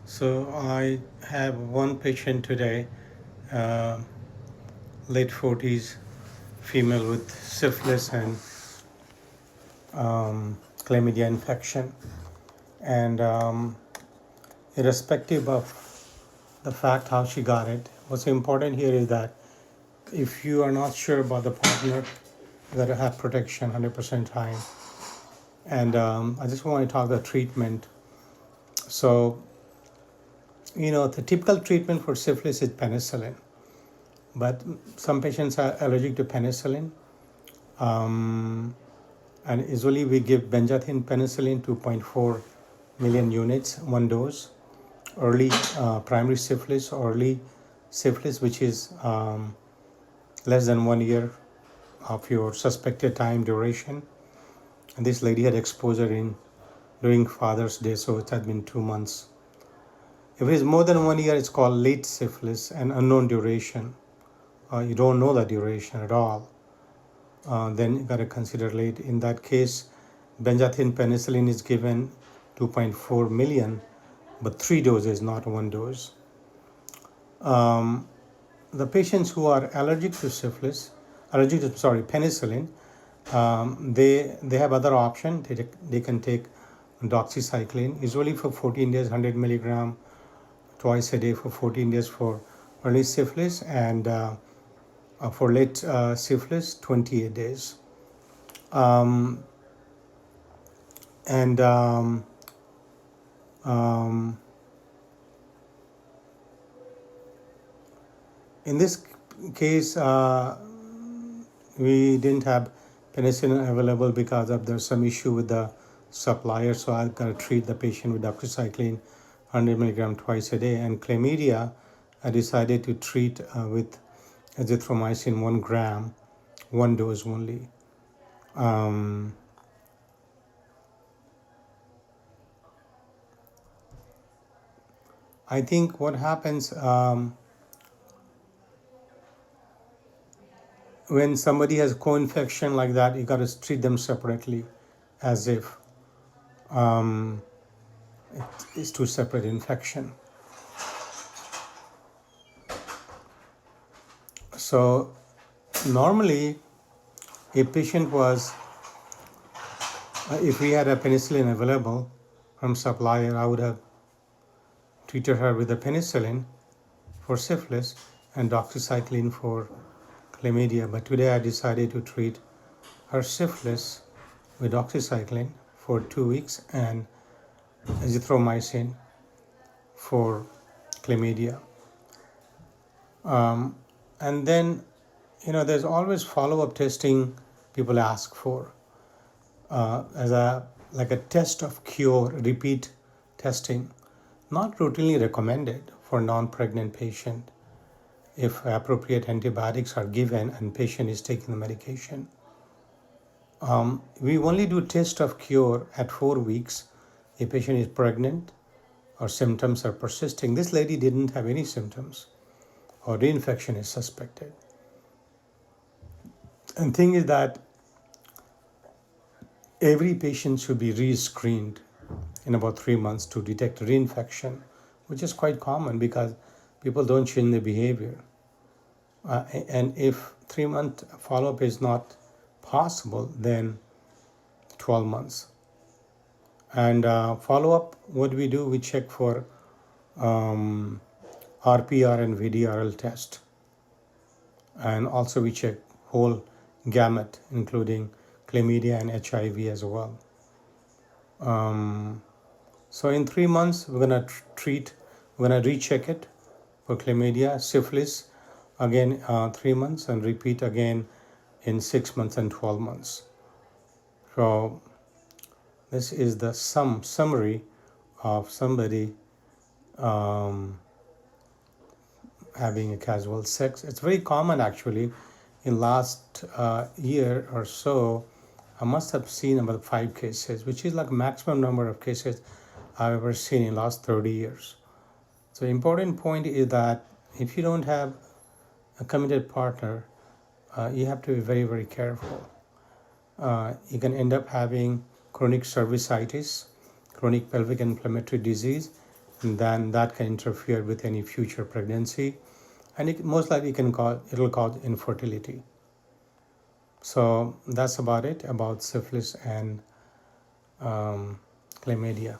So I have one patient today, uh, late 40s, female with syphilis and chlamydia infection. And irrespective of the fact how she got it, what's important here is that if you are not sure about the partner, you got to have protection 100% time. And I just want to talk about treatment. So, the typical treatment for syphilis is penicillin, but some patients are allergic to penicillin. And usually we give benzathine penicillin 2.4 million units, one dose. Early primary syphilis, early syphilis, which is less than 1 year of your suspected time duration. And this lady had exposure during Father's Day, so it had been 2 months. If it is more than 1 year, it's called late syphilis and unknown duration. You don't know the duration at all. Then you got to consider late. In that case, benzathine penicillin is given 2.4 million, but 3 doses, not 1 dose. The patients who are allergic to penicillin, they have other option. They can take doxycycline, usually for 14 days, 100 milligram twice a day for 14 days for early syphilis, and for late syphilis, 28 days. Um, and in this case, we didn't have penicillin available because of there's some issue with the supplier, so I got to treat the patient with doxycycline 100 milligram twice a day. And chlamydia, I decided to treat with azithromycin 1 gram, 1 dose only. I think what happens when somebody has co-infection like that, you got to treat them separately, as if it is two separate infection. So normally, a patient was, if we had a penicillin available from supplier, I would have treated her with the penicillin for syphilis and doxycycline for chlamydia. But today I decided to treat her syphilis with doxycycline for 2 weeks and azithromycin for chlamydia. And then, there's always follow-up testing people ask for as like a test of cure, repeat testing, not routinely recommended for non-pregnant patient if appropriate antibiotics are given and patient is taking the medication. We only do test of cure at 4 weeks if patient is pregnant or symptoms are persisting. This lady didn't have any symptoms or reinfection is suspected. And thing is that every patient should be re-screened in about 3 months to detect reinfection, which is quite common because people don't change their behavior. And if 3-month follow-up is not possible, then 12 months. And follow-up, what we do, we check for RPR and VDRL test. And also we check whole gamut, including chlamydia and HIV as well. So in 3 months, we're going to recheck it for chlamydia, syphilis, again 3 months, and repeat again in 6 months and 12 months. So this is the summary of somebody having a casual sex. It's very common actually. In last year or so, I must have seen about 5 cases, which is like maximum number of cases I've ever seen in last 30 years. So important point is that if you don't have a committed partner, you have to be very, very careful. You can end up having chronic cervicitis, chronic pelvic inflammatory disease, and then that can interfere with any future pregnancy, and it most likely it'll cause infertility. So that's about it about syphilis and chlamydia.